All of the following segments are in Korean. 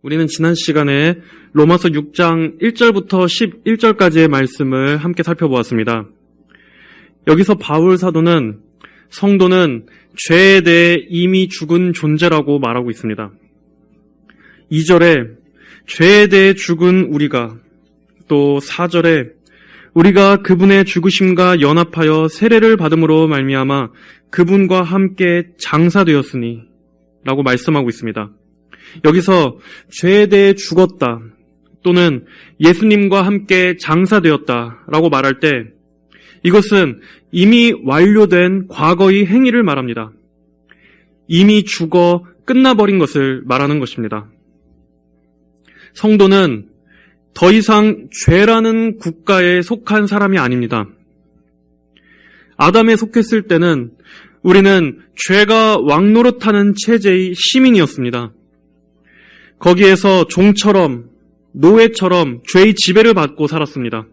우리는 지난 시간에 로마서 6장 1절부터 11절까지의 말씀을 함께 살펴보았습니다. 여기서 바울 사도는 성도는 죄에 대해 이미 죽은 존재라고 말하고 있습니다. 2절에 죄에 대해 죽은 우리가, 또 4절에 우리가 그분의 죽으심과 연합하여 세례를 받음으로 말미암아 그분과 함께 장사되었으니 라고 말씀하고 있습니다. 여기서 죄에 대해 죽었다 또는 예수님과 함께 장사되었다 라고 말할 때 이것은 이미 완료된 과거의 행위를 말합니다. 이미 죽어 끝나버린 것을 말하는 것입니다. 성도는 더 이상 죄라는 국가에 속한 사람이 아닙니다. 아담에 속했을 때는 우리는 죄가 왕노릇하는 체제의 시민이었습니다. 거기에서 종처럼, 노예처럼 죄의 지배를 받고 살았습니다.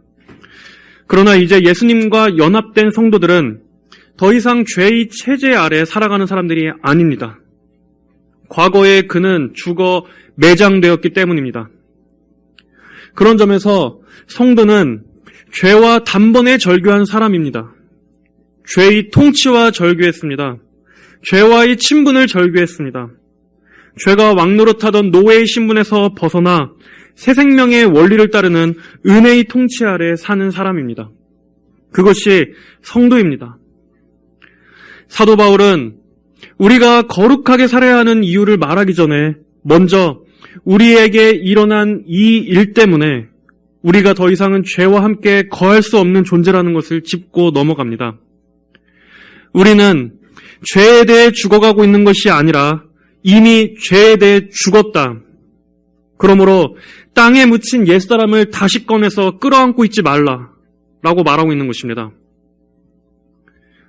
그러나 이제 예수님과 연합된 성도들은 더 이상 죄의 체제 아래 살아가는 사람들이 아닙니다. 과거에 그는 죽어 매장되었기 때문입니다. 그런 점에서 성도는 죄와 단번에 절교한 사람입니다. 죄의 통치와 절교했습니다. 죄와의 친분을 절교했습니다. 죄가 왕노릇하던 노예의 신분에서 벗어나 새 생명의 원리를 따르는 은혜의 통치 아래 사는 사람입니다. 그것이 성도입니다. 사도 바울은 우리가 거룩하게 살아야 하는 이유를 말하기 전에 먼저 우리에게 일어난 이 일 때문에 우리가 더 이상은 죄와 함께 거할 수 없는 존재라는 것을 짚고 넘어갑니다. 우리는 죄에 대해 죽어가고 있는 것이 아니라 이미 죄에 대해 죽었다. 그러므로 땅에 묻힌 옛사람을 다시 꺼내서 끌어안고 있지 말라라고 말하고 있는 것입니다.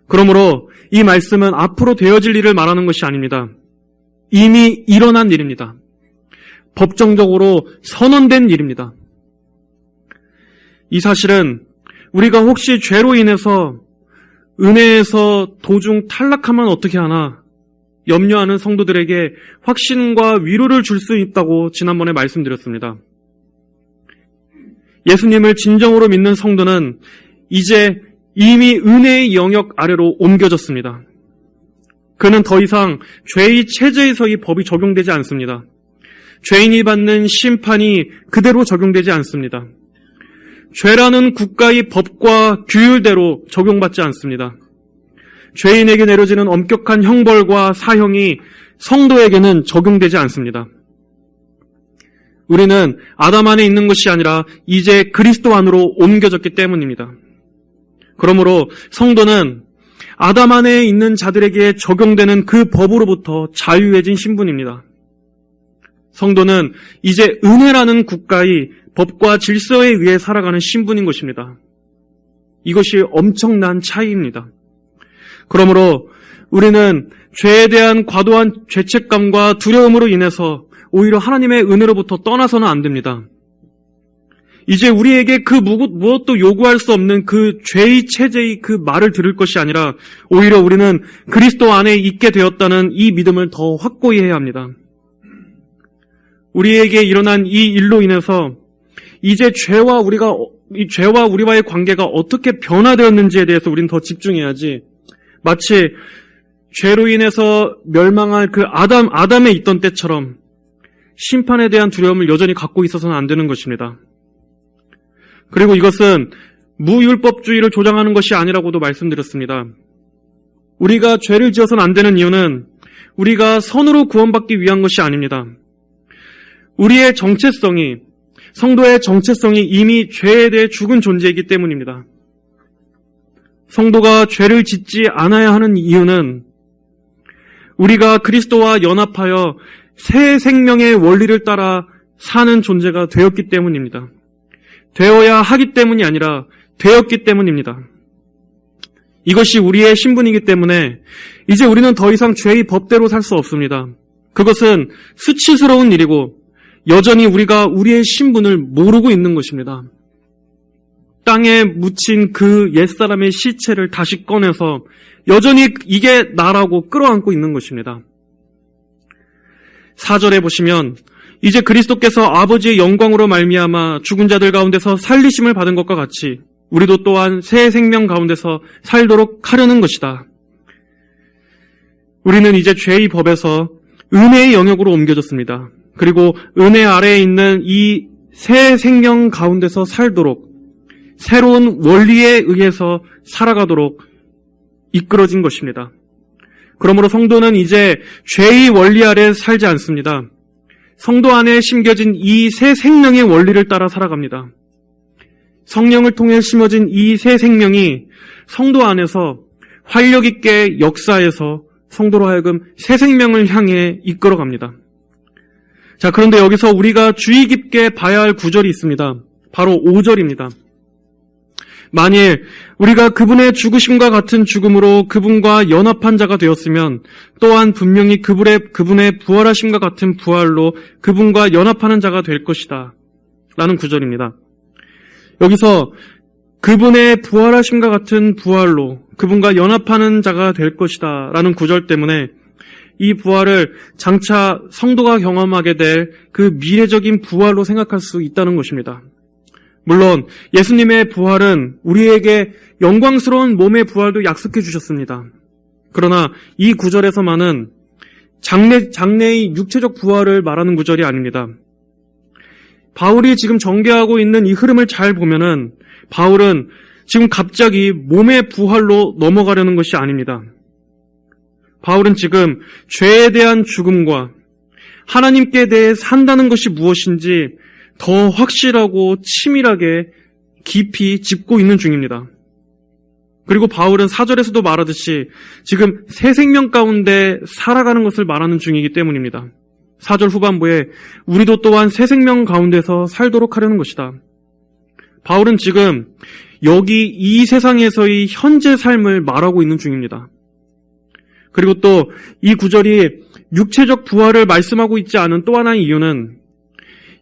그러므로 이 말씀은 앞으로 되어질 일을 말하는 것이 아닙니다. 이미 일어난 일입니다. 법정적으로 선언된 일입니다. 이 사실은 우리가 혹시 죄로 인해서 은혜에서 도중 탈락하면 어떻게 하나 염려하는 성도들에게 확신과 위로를 줄 수 있다고 지난번에 말씀드렸습니다. 예수님을 진정으로 믿는 성도는 이제 이미 은혜의 영역 아래로 옮겨졌습니다. 그는 더 이상 죄의 체제에서의 법이 적용되지 않습니다. 죄인이 받는 심판이 그대로 적용되지 않습니다. 죄라는 국가의 법과 규율대로 적용받지 않습니다. 죄인에게 내려지는 엄격한 형벌과 사형이 성도에게는 적용되지 않습니다. 우리는 아담 안에 있는 것이 아니라 이제 그리스도 안으로 옮겨졌기 때문입니다. 그러므로 성도는 아담 안에 있는 자들에게 적용되는 그 법으로부터 자유해진 신분입니다. 성도는 이제 은혜라는 국가의 법과 질서에 의해 살아가는 신분인 것입니다. 이것이 엄청난 차이입니다. 그러므로 우리는 죄에 대한 과도한 죄책감과 두려움으로 인해서 오히려 하나님의 은혜로부터 떠나서는 안 됩니다. 이제 우리에게 그 무엇도 요구할 수 없는 그 죄의 체제의 그 말을 들을 것이 아니라 오히려 우리는 그리스도 안에 있게 되었다는 이 믿음을 더 확고히 해야 합니다. 우리에게 일어난 이 일로 인해서 이제 죄와 우리와의 관계가 어떻게 변화되었는지에 대해서 우리는 더 집중해야지 마치 죄로 인해서 멸망할 그 아담에 있던 때처럼 심판에 대한 두려움을 여전히 갖고 있어서는 안 되는 것입니다. 그리고 이것은 무율법주의를 조장하는 것이 아니라고도 말씀드렸습니다. 우리가 죄를 지어서는 안 되는 이유는 우리가 선으로 구원받기 위한 것이 아닙니다. 우리의 정체성이, 성도의 정체성이 이미 죄에 대해 죽은 존재이기 때문입니다. 성도가 죄를 짓지 않아야 하는 이유는 우리가 그리스도와 연합하여 새 생명의 원리를 따라 사는 존재가 되었기 때문입니다. 되어야 하기 때문이 아니라 되었기 때문입니다. 이것이 우리의 신분이기 때문에 이제 우리는 더 이상 죄의 법대로 살 수 없습니다. 그것은 수치스러운 일이고 여전히 우리가 우리의 신분을 모르고 있는 것입니다. 땅에 묻힌 그 옛사람의 시체를 다시 꺼내서 여전히 이게 나라고 끌어안고 있는 것입니다. 4절에 보시면 이제 그리스도께서 아버지의 영광으로 말미암아 죽은 자들 가운데서 살리심을 받은 것과 같이 우리도 또한 새 생명 가운데서 살도록 하려는 것이다. 우리는 이제 죄의 법에서 은혜의 영역으로 옮겨졌습니다. 그리고 은혜 아래에 있는 이 새 생명 가운데서 살도록 새로운 원리에 의해서 살아가도록 이끌어진 것입니다. 그러므로 성도는 이제 죄의 원리 아래 살지 않습니다. 성도 안에 심겨진 이 새 생명의 원리를 따라 살아갑니다. 성령을 통해 심어진 이 새 생명이 성도 안에서 활력 있게 역사해서 성도로 하여금 새 생명을 향해 이끌어갑니다. 자, 그런데 여기서 우리가 주의 깊게 봐야 할 구절이 있습니다. 바로 5절입니다. 만일 우리가 그분의 죽으심과 같은 죽음으로 그분과 연합한 자가 되었으면 또한 분명히 그분의 부활하심과 같은 부활로 그분과 연합하는 자가 될 것이다. 라는 구절입니다. 여기서 그분의 부활하심과 같은 부활로 그분과 연합하는 자가 될 것이다. 라는 구절 때문에 이 부활을 장차 성도가 경험하게 될 그 미래적인 부활로 생각할 수 있다는 것입니다. 물론 예수님의 부활은 우리에게 영광스러운 몸의 부활도 약속해 주셨습니다. 그러나 이 구절에서만은 장래의 육체적 부활을 말하는 구절이 아닙니다. 바울이 지금 전개하고 있는 이 흐름을 잘 보면은 바울은 지금 갑자기 몸의 부활로 넘어가려는 것이 아닙니다. 바울은 지금 죄에 대한 죽음과 하나님께 대해 산다는 것이 무엇인지 더 확실하고 치밀하게 깊이 짚고 있는 중입니다. 그리고 바울은 4절에서도 말하듯이 지금 새 생명 가운데 살아가는 것을 말하는 중이기 때문입니다. 4절 후반부에 우리도 또한 새 생명 가운데서 살도록 하려는 것이다. 바울은 지금 여기 이 세상에서의 현재 삶을 말하고 있는 중입니다. 그리고 또 이 구절이 육체적 부활을 말씀하고 있지 않은 또 하나의 이유는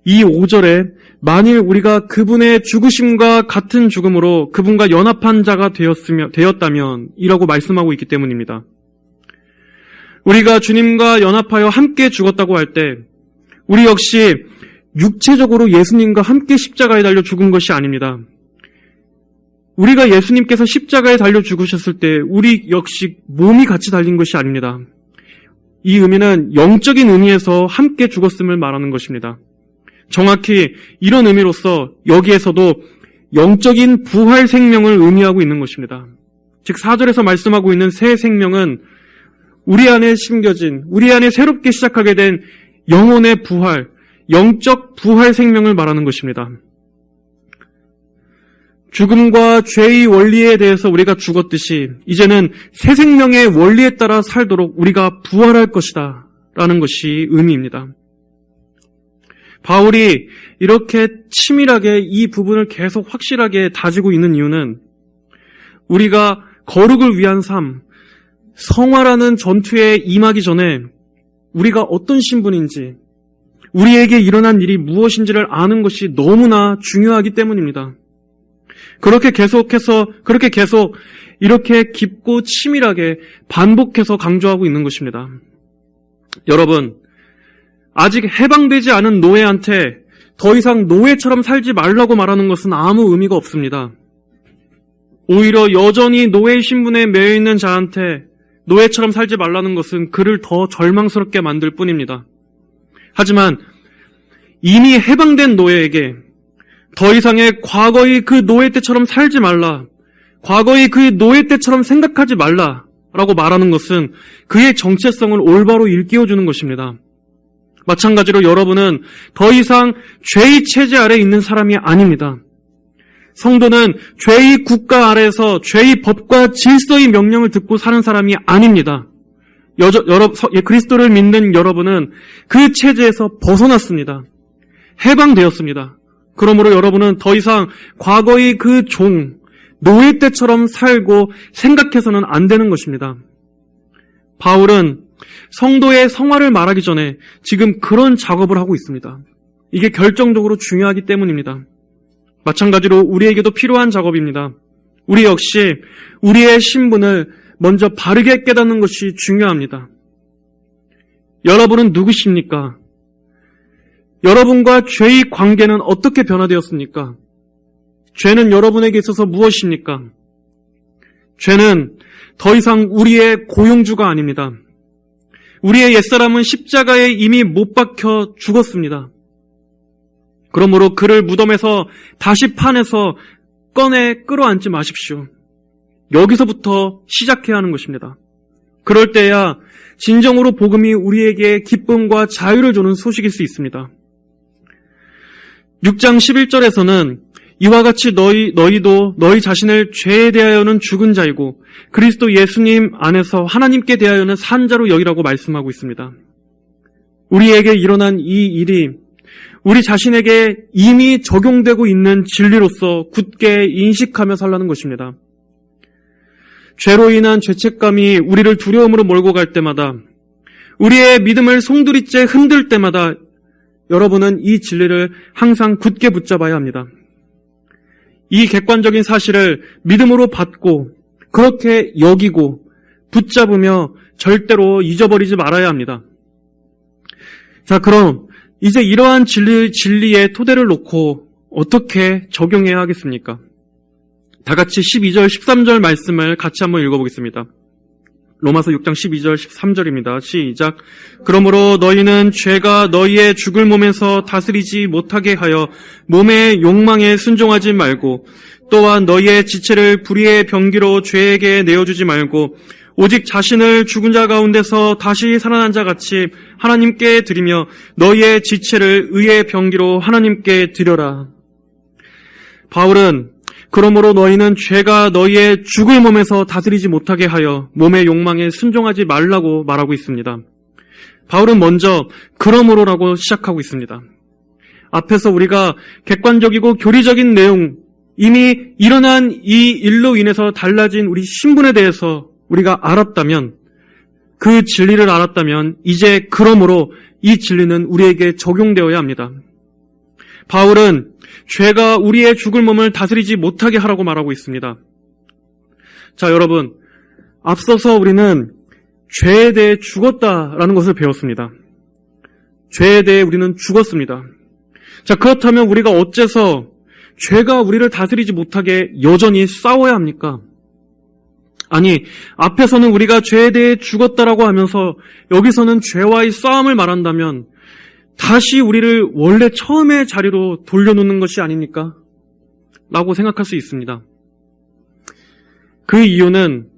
이 5절에 만일 우리가 그분의 죽으심과 같은 죽음으로 그분과 연합한 자가 되었다면 이라고 말씀하고 있기 때문입니다. 우리가 주님과 연합하여 함께 죽었다고 할 때 우리 역시 육체적으로 예수님과 함께 십자가에 달려 죽은 것이 아닙니다. 우리가 예수님께서 십자가에 달려 죽으셨을 때 우리 역시 몸이 같이 달린 것이 아닙니다. 이 의미는 영적인 의미에서 함께 죽었음을 말하는 것입니다. 정확히 이런 의미로서 여기에서도 영적인 부활 생명을 의미하고 있는 것입니다. 즉 4절에서 말씀하고 있는 새 생명은 우리 안에 심겨진, 우리 안에 새롭게 시작하게 된 영혼의 부활, 영적 부활 생명을 말하는 것입니다. 죽음과 죄의 원리에 대해서 우리가 죽었듯이 이제는 새 생명의 원리에 따라 살도록 우리가 부활할 것이다 라는 것이 의미입니다. 바울이 이렇게 치밀하게 이 부분을 계속 확실하게 다지고 있는 이유는 우리가 거룩을 위한 삶, 성화라는 전투에 임하기 전에 우리가 어떤 신분인지, 우리에게 일어난 일이 무엇인지를 아는 것이 너무나 중요하기 때문입니다. 그렇게 계속 이렇게 깊고 치밀하게 반복해서 강조하고 있는 것입니다. 여러분, 아직 해방되지 않은 노예한테 더 이상 노예처럼 살지 말라고 말하는 것은 아무 의미가 없습니다. 오히려 여전히 노예 신분에 매여 있는 자한테 노예처럼 살지 말라는 것은 그를 더 절망스럽게 만들 뿐입니다. 하지만 이미 해방된 노예에게 더 이상의 과거의 그 노예 때처럼 살지 말라, 과거의 그 노예 때처럼 생각하지 말라라고 말하는 것은 그의 정체성을 올바로 일깨워주는 것입니다. 마찬가지로 여러분은 더 이상 죄의 체제 아래 있는 사람이 아닙니다. 성도는 죄의 국가 아래에서 죄의 법과 질서의 명령을 듣고 사는 사람이 아닙니다. 그리스도를 믿는 여러분은 그 체제에서 벗어났습니다. 해방되었습니다. 그러므로 여러분은 더 이상 과거의 그 노예 때처럼 살고 생각해서는 안 되는 것입니다. 바울은 성도의 성화를 말하기 전에 지금 그런 작업을 하고 있습니다. 이게 결정적으로 중요하기 때문입니다. 마찬가지로 우리에게도 필요한 작업입니다. 우리 역시 우리의 신분을 먼저 바르게 깨닫는 것이 중요합니다. 여러분은 누구십니까? 여러분과 죄의 관계는 어떻게 변화되었습니까? 죄는 여러분에게 있어서 무엇입니까? 죄는 더 이상 우리의 고용주가 아닙니다. 우리의 옛사람은 십자가에 이미 못 박혀 죽었습니다. 그러므로 그를 무덤에서 다시 파내서 꺼내 끌어안지 마십시오. 여기서부터 시작해야 하는 것입니다. 그럴 때야 진정으로 복음이 우리에게 기쁨과 자유를 주는 소식일 수 있습니다. 6장 11절에서는 이와 같이 너희도 너희 자신을 죄에 대하여는 죽은 자이고 그리스도 예수님 안에서 하나님께 대하여는 산 자로 여기라고 말씀하고 있습니다. 우리에게 일어난 이 일이 우리 자신에게 이미 적용되고 있는 진리로서 굳게 인식하며 살라는 것입니다. 죄로 인한 죄책감이 우리를 두려움으로 몰고 갈 때마다, 우리의 믿음을 송두리째 흔들 때마다 여러분은 이 진리를 항상 굳게 붙잡아야 합니다. 이 객관적인 사실을 믿음으로 받고 그렇게 여기고 붙잡으며 절대로 잊어버리지 말아야 합니다. 자, 그럼 이제 이러한 진리의 토대를 놓고 어떻게 적용해야 하겠습니까? 다 같이 12절, 13절 말씀을 같이 한번 읽어보겠습니다. 로마서 6장 12절, 13절입니다. 시작. 그러므로 너희는 죄가 너희의 죽을 몸에서 다스리지 못하게 하여 몸의 욕망에 순종하지 말고 또한 너희의 지체를 불의의 병기로 죄에게 내어주지 말고 오직 자신을 죽은 자 가운데서 다시 살아난 자 같이 하나님께 드리며 너희의 지체를 의의 병기로 하나님께 드려라. 바울은 그러므로 너희는 죄가 너희의 죽을 몸에서 다스리지 못하게 하여 몸의 욕망에 순종하지 말라고 말하고 있습니다. 바울은 먼저 그러므로라고 시작하고 있습니다. 앞에서 우리가 객관적이고 교리적인 내용, 이미 일어난 이 일로 인해서 달라진 우리 신분에 대해서 우리가 알았다면, 그 진리를 알았다면 이제 그러므로 이 진리는 우리에게 적용되어야 합니다. 바울은 죄가 우리의 죽을 몸을 다스리지 못하게 하라고 말하고 있습니다. 자, 여러분, 앞서서 우리는 죄에 대해 죽었다라는 것을 배웠습니다. 죄에 대해 우리는 죽었습니다. 자, 그렇다면 우리가 어째서 죄가 우리를 다스리지 못하게 여전히 싸워야 합니까? 아니, 앞에서는 우리가 죄에 대해 죽었다라고 하면서 여기서는 죄와의 싸움을 말한다면 다시 우리를 원래 처음의 자리로 돌려놓는 것이 아닙니까? 라고 생각할 수 있습니다. 그 이유는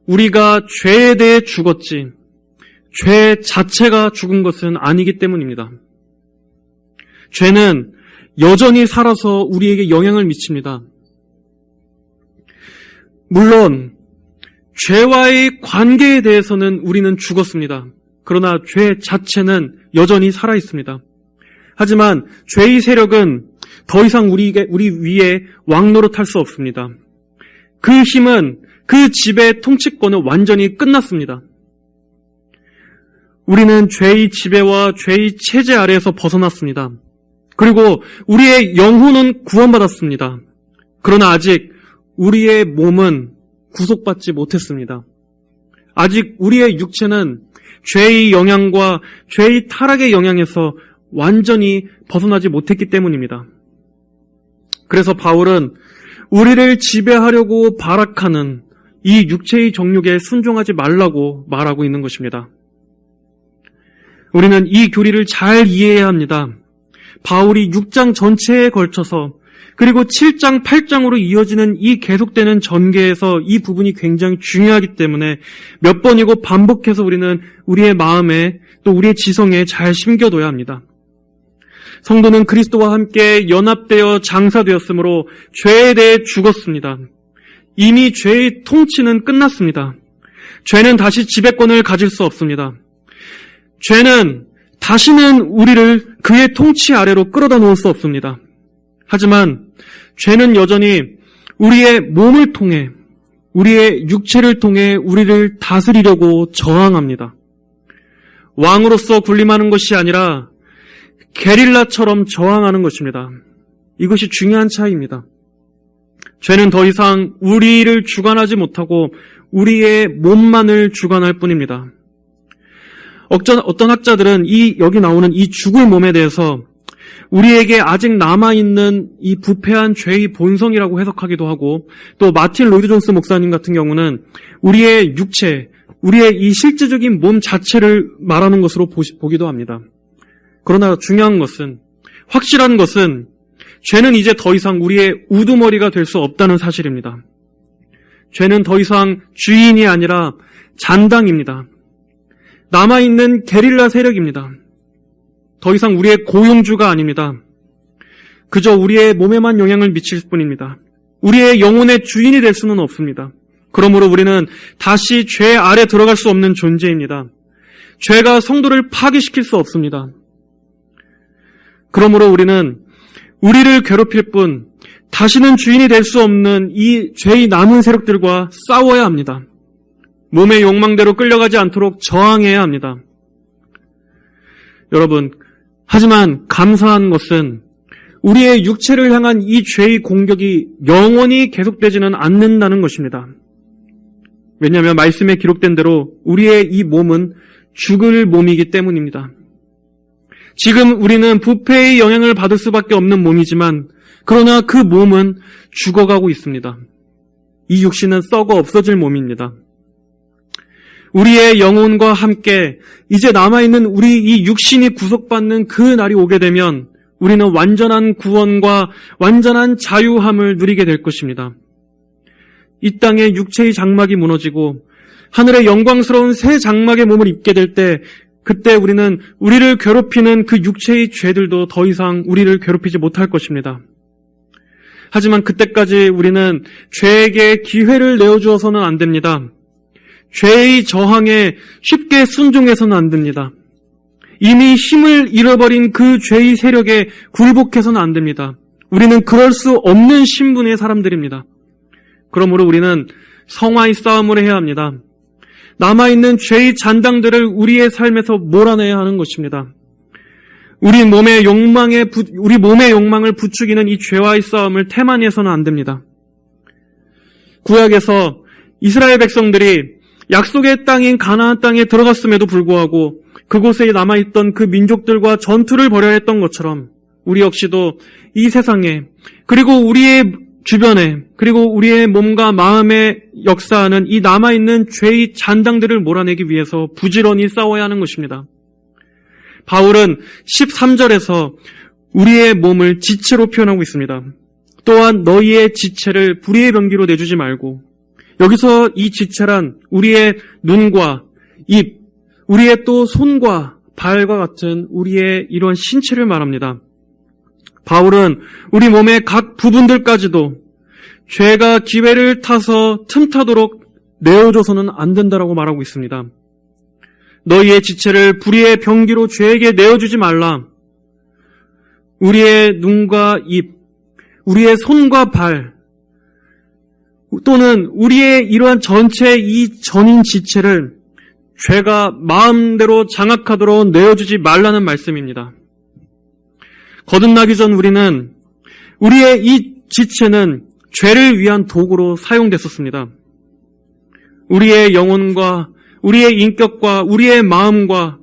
우리가 죄에 대해 죽었지 죄 자체가 죽은 것은 아니기 때문입니다. 죄는 여전히 살아서 우리에게 영향을 미칩니다. 물론 죄와의 관계에 대해서는 우리는 죽었습니다. 그러나 죄 자체는 여전히 살아있습니다. 하지만 죄의 세력은 더 이상 우리 위에 왕노릇할 수 없습니다. 그 힘은, 그 집의 통치권은 완전히 끝났습니다. 우리는 죄의 지배와 죄의 체제 아래에서 벗어났습니다. 그리고 우리의 영혼은 구원받았습니다. 그러나 아직 우리의 몸은 구속받지 못했습니다. 아직 우리의 육체는 죄의 영향과 죄의 타락의 영향에서 완전히 벗어나지 못했기 때문입니다. 그래서 바울은 우리를 지배하려고 발악하는 이 육체의 정욕에 순종하지 말라고 말하고 있는 것입니다. 우리는 이 교리를 잘 이해해야 합니다. 바울이 6장 전체에 걸쳐서 그리고 7장, 8장으로 이어지는 이 계속되는 전개에서 이 부분이 굉장히 중요하기 때문에 몇 번이고 반복해서 우리는 우리의 마음에 또 우리의 지성에 잘 심겨둬야 합니다. 성도는 그리스도와 함께 연합되어 장사되었으므로 죄에 대해 죽었습니다. 이미 죄의 통치는 끝났습니다. 죄는 다시 지배권을 가질 수 없습니다. 죄는 다시는 우리를 그의 통치 아래로 끌어다 놓을 수 없습니다. 하지만 죄는 여전히 우리의 몸을 통해, 우리의 육체를 통해 우리를 다스리려고 저항합니다. 왕으로서 군림하는 것이 아니라 게릴라처럼 저항하는 것입니다. 이것이 중요한 차이입니다. 죄는 더 이상 우리를 주관하지 못하고 우리의 몸만을 주관할 뿐입니다. 어떤 학자들은 여기 나오는 이 죽을 몸에 대해서 우리에게 아직 남아있는 이 부패한 죄의 본성이라고 해석하기도 하고, 또 마틴 로이드 존스 목사님 같은 경우는 우리의 육체, 우리의 이 실제적인 몸 자체를 말하는 것으로 보기도 합니다. 그러나 중요한 것은, 확실한 것은 죄는 이제 더 이상 우리의 우두머리가 될 수 없다는 사실입니다. 죄는 더 이상 주인이 아니라 잔당입니다. 남아있는 게릴라 세력입니다. 더 이상 우리의 고용주가 아닙니다. 그저 우리의 몸에만 영향을 미칠 뿐입니다. 우리의 영혼의 주인이 될 수는 없습니다. 그러므로 우리는 다시 죄 아래 들어갈 수 없는 존재입니다. 죄가 성도를 파괴시킬 수 없습니다. 그러므로 우리는 우리를 괴롭힐 뿐 다시는 주인이 될 수 없는 이 죄의 남은 세력들과 싸워야 합니다. 몸의 욕망대로 끌려가지 않도록 저항해야 합니다. 여러분, 하지만 감사한 것은 우리의 육체를 향한 이 죄의 공격이 영원히 계속되지는 않는다는 것입니다. 왜냐하면 말씀에 기록된 대로 우리의 이 몸은 죽을 몸이기 때문입니다. 지금 우리는 부패의 영향을 받을 수밖에 없는 몸이지만 그러나 그 몸은 죽어가고 있습니다. 이 육신은 썩어 없어질 몸입니다. 우리의 영혼과 함께 이제 남아있는 우리 이 육신이 구속받는 그 날이 오게 되면 우리는 완전한 구원과 완전한 자유함을 누리게 될 것입니다. 이 땅에 육체의 장막이 무너지고 하늘의 영광스러운 새 장막의 몸을 입게 될 때 그때 우리는 우리를 괴롭히는 그 육체의 죄들도 더 이상 우리를 괴롭히지 못할 것입니다. 하지만 그때까지 우리는 죄에게 기회를 내어주어서는 안 됩니다. 죄의 저항에 쉽게 순종해서는 안 됩니다. 이미 힘을 잃어버린 그 죄의 세력에 굴복해서는 안 됩니다. 우리는 그럴 수 없는 신분의 사람들입니다. 그러므로 우리는 성화의 싸움을 해야 합니다. 남아있는 죄의 잔당들을 우리의 삶에서 몰아내야 하는 것입니다. 우리 몸의 욕망을 부추기는 이 죄와의 싸움을 태만히 해서는 안 됩니다. 구약에서 이스라엘 백성들이 약속의 땅인 가나안 땅에 들어갔음에도 불구하고 그곳에 남아있던 그 민족들과 전투를 벌여야 했던 것처럼 우리 역시도 이 세상에 그리고 우리의 주변에 그리고 우리의 몸과 마음에 역사하는 이 남아있는 죄의 잔당들을 몰아내기 위해서 부지런히 싸워야 하는 것입니다. 바울은 13절에서 우리의 몸을 지체로 표현하고 있습니다. 또한 너희의 지체를 불의의 병기로 내주지 말고, 여기서 이 지체란 우리의 눈과 입, 우리의 또 손과 발과 같은 우리의 이러한 신체를 말합니다. 바울은 우리 몸의 각 부분들까지도 죄가 기회를 타서 틈타도록 내어줘서는 안 된다라고 말하고 있습니다. 너희의 지체를 불의의 병기로 죄에게 내어주지 말라. 우리의 눈과 입, 우리의 손과 발, 또는 우리의 이러한 전체 이 전인 지체를 죄가 마음대로 장악하도록 내어주지 말라는 말씀입니다. 거듭나기 전 우리는 우리의 이 지체는 죄를 위한 도구로 사용됐었습니다. 우리의 영혼과 우리의 인격과 우리의 마음과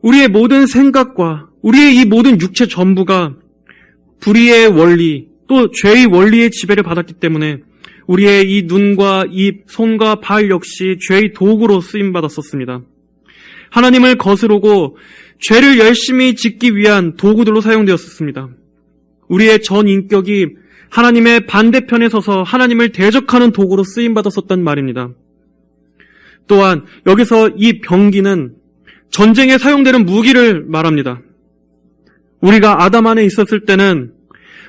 우리의 모든 생각과 우리의 이 모든 육체 전부가 불의의 원리 또 죄의 원리의 지배를 받았기 때문에 우리의 이 눈과 입, 손과 발 역시 죄의 도구로 쓰임받았었습니다. 하나님을 거스르고 죄를 열심히 짓기 위한 도구들로 사용되었습니다. 우리의 전 인격이 하나님의 반대편에 서서 하나님을 대적하는 도구로 쓰임받았었단 말입니다. 또한 여기서 이 병기는 전쟁에 사용되는 무기를 말합니다. 우리가 아담 안에 있었을 때는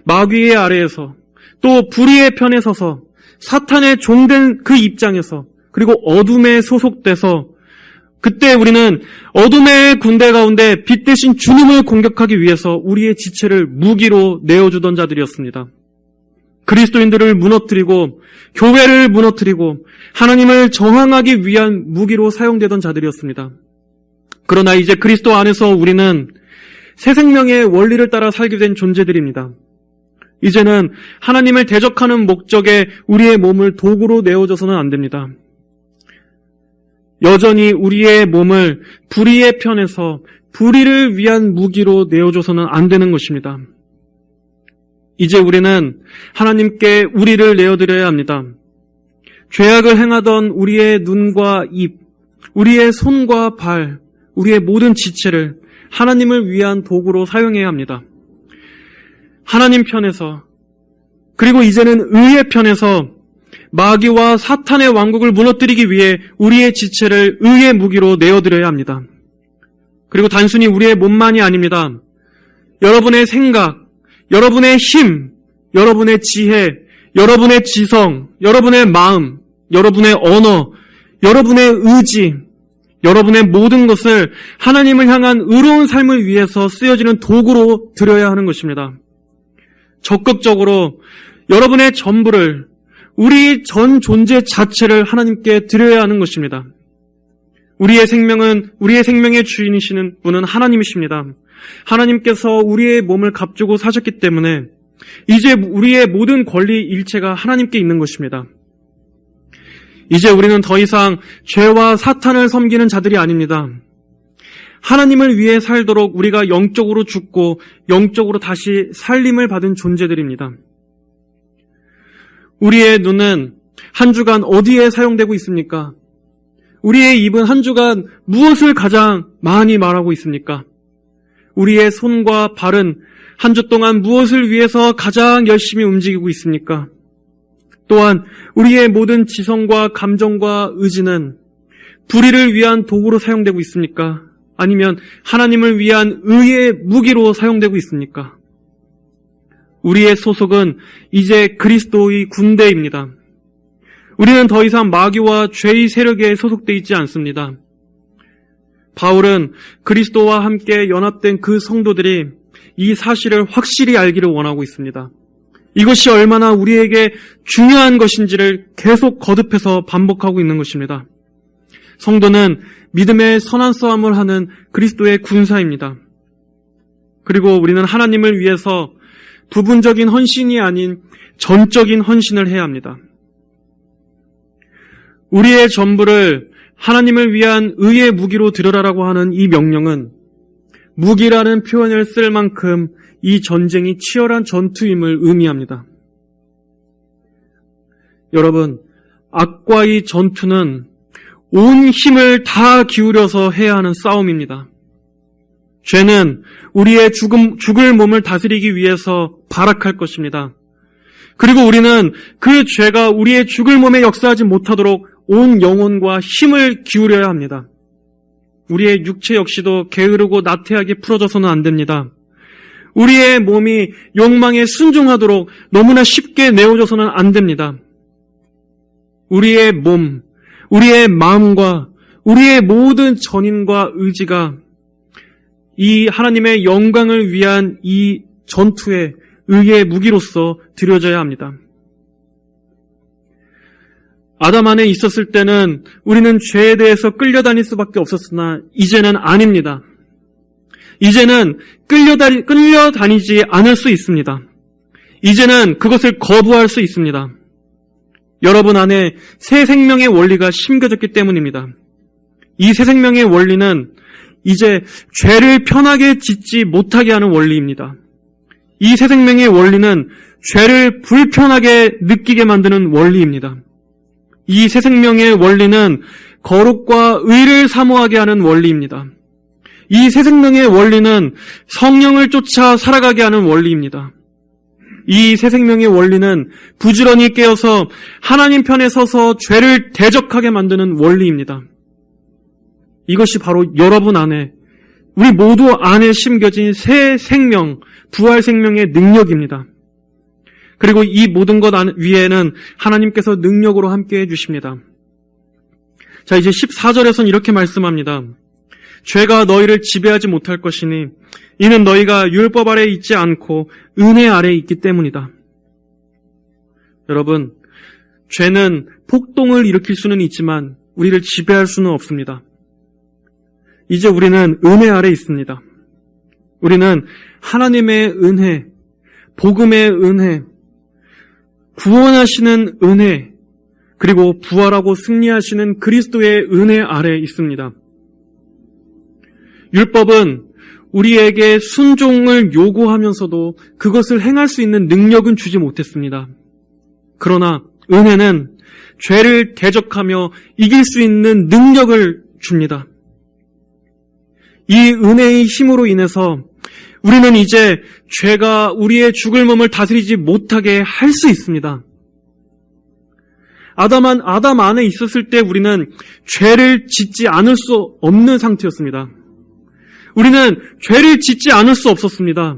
마귀의 아래에서 또 불의의 편에 서서 사탄의 종된 그 입장에서 그리고 어둠에 소속돼서 그때 우리는 어둠의 군대 가운데 빛 대신 주님을 공격하기 위해서 우리의 지체를 무기로 내어주던 자들이었습니다. 그리스도인들을 무너뜨리고 교회를 무너뜨리고 하나님을 저항하기 위한 무기로 사용되던 자들이었습니다. 그러나 이제 그리스도 안에서 우리는 새 생명의 원리를 따라 살게 된 존재들입니다. 이제는 하나님을 대적하는 목적에 우리의 몸을 도구로 내어줘서는 안 됩니다. 여전히 우리의 몸을 불의의 편에서 불의를 위한 무기로 내어줘서는 안 되는 것입니다. 이제 우리는 하나님께 우리를 내어드려야 합니다. 죄악을 행하던 우리의 눈과 입, 우리의 손과 발, 우리의 모든 지체를 하나님을 위한 도구로 사용해야 합니다. 하나님 편에서, 그리고 이제는 의의 편에서 마귀와 사탄의 왕국을 무너뜨리기 위해 우리의 지체를 의의 무기로 내어드려야 합니다. 그리고 단순히 우리의 몸만이 아닙니다. 여러분의 생각, 여러분의 힘, 여러분의 지혜, 여러분의 지성, 여러분의 마음, 여러분의 언어, 여러분의 의지, 여러분의 모든 것을 하나님을 향한 의로운 삶을 위해서 쓰여지는 도구로 드려야 하는 것입니다. 적극적으로 여러분의 전부를, 우리 전 존재 자체를 하나님께 드려야 하는 것입니다. 우리의 생명의 주인이시는 분은 하나님이십니다. 하나님께서 우리의 몸을 값주고 사셨기 때문에 이제 우리의 모든 권리 일체가 하나님께 있는 것입니다. 이제 우리는 더 이상 죄와 사탄을 섬기는 자들이 아닙니다. 하나님을 위해 살도록 우리가 영적으로 죽고 영적으로 다시 살림을 받은 존재들입니다. 우리의 눈은 한 주간 어디에 사용되고 있습니까? 우리의 입은 한 주간 무엇을 가장 많이 말하고 있습니까? 우리의 손과 발은 한 주 동안 무엇을 위해서 가장 열심히 움직이고 있습니까? 또한 우리의 모든 지성과 감정과 의지는 불의를 위한 도구로 사용되고 있습니까? 아니면 하나님을 위한 의의 무기로 사용되고 있습니까? 우리의 소속은 이제 그리스도의 군대입니다. 우리는 더 이상 마귀와 죄의 세력에 소속되어 있지 않습니다. 바울은 그리스도와 함께 연합된 그 성도들이 이 사실을 확실히 알기를 원하고 있습니다. 이것이 얼마나 우리에게 중요한 것인지를 계속 거듭해서 반복하고 있는 것입니다. 성도는 믿음의 선한 싸움을 하는 그리스도의 군사입니다. 그리고 우리는 하나님을 위해서 부분적인 헌신이 아닌 전적인 헌신을 해야 합니다. 우리의 전부를 하나님을 위한 의의 무기로 드려라라고 하는 이 명령은 무기라는 표현을 쓸 만큼 이 전쟁이 치열한 전투임을 의미합니다. 여러분, 악과의 전투는 온 힘을 다 기울여서 해야 하는 싸움입니다. 죄는 우리의 죽을 몸을 다스리기 위해서 발악할 것입니다. 그리고 우리는 그 죄가 우리의 죽을 몸에 역사하지 못하도록 온 영혼과 힘을 기울여야 합니다. 우리의 육체 역시도 게으르고 나태하게 풀어져서는 안 됩니다. 우리의 몸이 욕망에 순종하도록 너무나 쉽게 내어져서는 안 됩니다. 우리의 몸, 우리의 마음과 우리의 모든 전인과 의지가 이 하나님의 영광을 위한 이 전투에 의의 무기로서 드려져야 합니다. 아담 안에 있었을 때는 우리는 죄에 대해서 끌려다닐 수밖에 없었으나 이제는 아닙니다. 이제는 끌려다니지 않을 수 있습니다. 이제는 그것을 거부할 수 있습니다. 여러분 안에 새 생명의 원리가 심겨졌기 때문입니다. 이 새 생명의 원리는 이제 죄를 편하게 짓지 못하게 하는 원리입니다. 이 새 생명의 원리는 죄를 불편하게 느끼게 만드는 원리입니다. 이 새 생명의 원리는 거룩과 의를 사모하게 하는 원리입니다. 이 새 생명의 원리는 성령을 쫓아 살아가게 하는 원리입니다. 이 새 생명의 원리는 부지런히 깨어서 하나님 편에 서서 죄를 대적하게 만드는 원리입니다. 이것이 바로 여러분 안에, 우리 모두 안에 심겨진 새 생명, 부활 생명의 능력입니다. 그리고 이 모든 것 위에는 하나님께서 능력으로 함께 해주십니다. 자, 이제 14절에서는 이렇게 말씀합니다. 죄가 너희를 지배하지 못할 것이니 이는 너희가 율법 아래에 있지 않고 은혜 아래에 있기 때문이다. 여러분, 죄는 폭동을 일으킬 수는 있지만 우리를 지배할 수는 없습니다. 이제 우리는 은혜 아래에 있습니다. 우리는 하나님의 은혜, 복음의 은혜, 구원하시는 은혜, 그리고 부활하고 승리하시는 그리스도의 은혜 아래에 있습니다. 율법은 우리에게 순종을 요구하면서도 그것을 행할 수 있는 능력은 주지 못했습니다. 그러나 은혜는 죄를 대적하며 이길 수 있는 능력을 줍니다. 이 은혜의 힘으로 인해서 우리는 이제 죄가 우리의 죽을 몸을 다스리지 못하게 할 수 있습니다. 아담 안에 있었을 때 우리는 죄를 짓지 않을 수 없는 상태였습니다. 우리는 죄를 짓지 않을 수 없었습니다.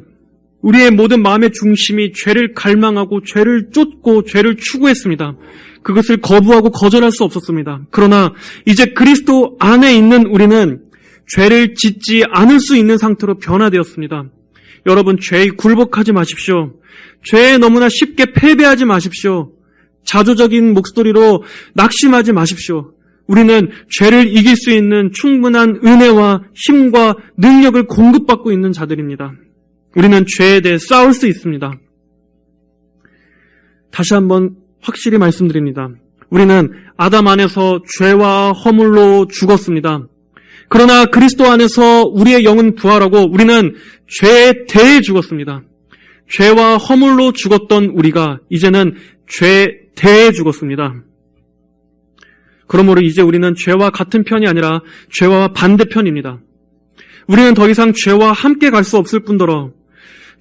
우리의 모든 마음의 중심이 죄를 갈망하고 죄를 쫓고 죄를 추구했습니다. 그것을 거부하고 거절할 수 없었습니다. 그러나 이제 그리스도 안에 있는 우리는 죄를 짓지 않을 수 있는 상태로 변화되었습니다. 여러분, 죄에 굴복하지 마십시오. 죄에 너무나 쉽게 패배하지 마십시오. 자조적인 목소리로 낙심하지 마십시오. 우리는 죄를 이길 수 있는 충분한 은혜와 힘과 능력을 공급받고 있는 자들입니다. 우리는 죄에 대해 싸울 수 있습니다. 다시 한번 확실히 말씀드립니다. 우리는 아담 안에서 죄와 허물로 죽었습니다. 그러나 그리스도 안에서 우리의 영은 부활하고 우리는 죄에 대해 죽었습니다. 죄와 허물로 죽었던 우리가 이제는 죄에 대해 죽었습니다. 그러므로 이제 우리는 죄와 같은 편이 아니라 죄와 반대편입니다. 우리는 더 이상 죄와 함께 갈 수 없을 뿐더러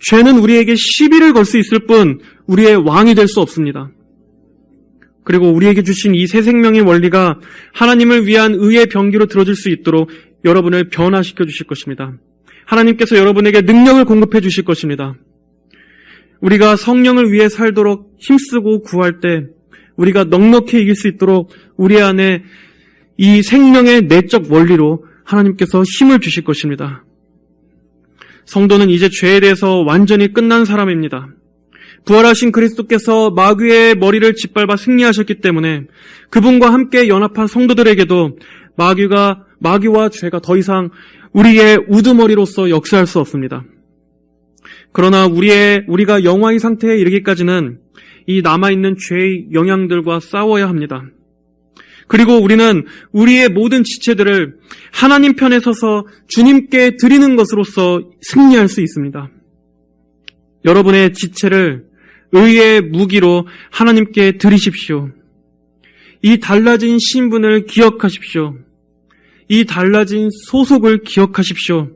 죄는 우리에게 시비를 걸 수 있을 뿐 우리의 왕이 될 수 없습니다. 그리고 우리에게 주신 이 새 생명의 원리가 하나님을 위한 의의 병기로 들어줄 수 있도록 여러분을 변화시켜 주실 것입니다. 하나님께서 여러분에게 능력을 공급해 주실 것입니다. 우리가 성령을 위해 살도록 힘쓰고 구할 때 우리가 넉넉히 이길 수 있도록 우리 안에 이 생명의 내적 원리로 하나님께서 힘을 주실 것입니다. 성도는 이제 죄에 대해서 완전히 끝난 사람입니다. 부활하신 그리스도께서 마귀의 머리를 짓밟아 승리하셨기 때문에 그분과 함께 연합한 성도들에게도 마귀와 죄가 더 이상 우리의 우두머리로서 역사할 수 없습니다. 그러나 우리가 영화의 상태에 이르기까지는 이 남아있는 죄의 영향들과 싸워야 합니다. 그리고 우리는 우리의 모든 지체들을 하나님 편에 서서 주님께 드리는 것으로서 승리할 수 있습니다. 여러분의 지체를 의의 무기로 하나님께 드리십시오. 이 달라진 신분을 기억하십시오. 이 달라진 소속을 기억하십시오.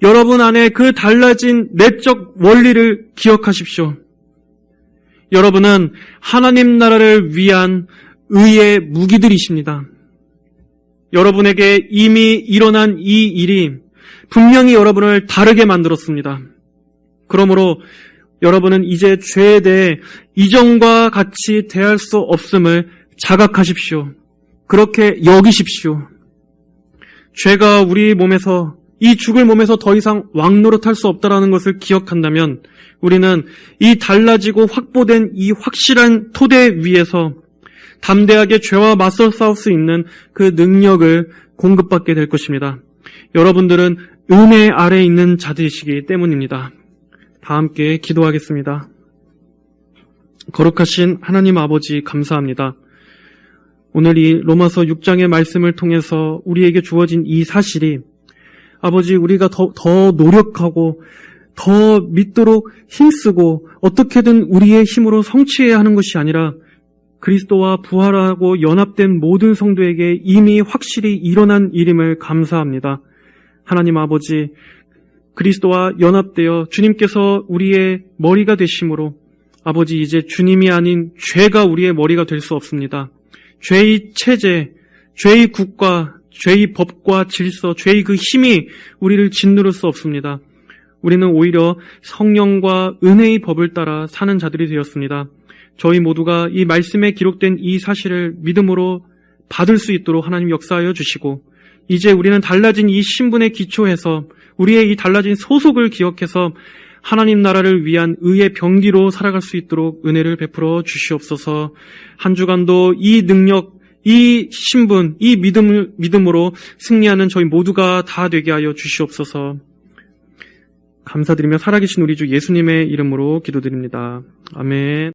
여러분 안에 그 달라진 내적 원리를 기억하십시오. 여러분은 하나님 나라를 위한 의의 무기들이십니다. 여러분에게 이미 일어난 이 일이 분명히 여러분을 다르게 만들었습니다. 그러므로 여러분은 이제 죄에 대해 이전과 같이 대할 수 없음을 자각하십시오. 그렇게 여기십시오. 죄가 우리 몸에서, 이 죽을 몸에서 더 이상 왕노릇할 수 없다는 것을 기억한다면 우리는 이 달라지고 확보된 이 확실한 토대 위에서 담대하게 죄와 맞서 싸울 수 있는 그 능력을 공급받게 될 것입니다. 여러분들은 은혜 아래에 있는 자들이시기 때문입니다. 다 함께 기도하겠습니다. 거룩하신 하나님 아버지, 감사합니다. 오늘 이 로마서 6장의 말씀을 통해서 우리에게 주어진 이 사실이 아버지, 우리가 더 노력하고 더 믿도록 힘쓰고 어떻게든 우리의 힘으로 성취해야 하는 것이 아니라 그리스도와 부활하고 연합된 모든 성도에게 이미 확실히 일어난 일임을 감사합니다. 하나님 아버지, 그리스도와 연합되어 주님께서 우리의 머리가 되심으로 아버지, 이제 주님이 아닌 죄가 우리의 머리가 될 수 없습니다. 죄의 체제, 죄의 국가, 죄의 법과 질서, 죄의 그 힘이 우리를 짓누를 수 없습니다. 우리는 오히려 성령과 은혜의 법을 따라 사는 자들이 되었습니다. 저희 모두가 이 말씀에 기록된 이 사실을 믿음으로 받을 수 있도록 하나님 역사하여 주시고, 이제 우리는 달라진 이 신분에 기초해서 우리의 이 달라진 소속을 기억해서 하나님 나라를 위한 의의 병기로 살아갈 수 있도록 은혜를 베풀어 주시옵소서. 한 주간도 이 능력, 이 신분, 이 믿음으로 승리하는 저희 모두가 다 되게 하여 주시옵소서. 감사드리며 살아계신 우리 주 예수님의 이름으로 기도드립니다. 아멘.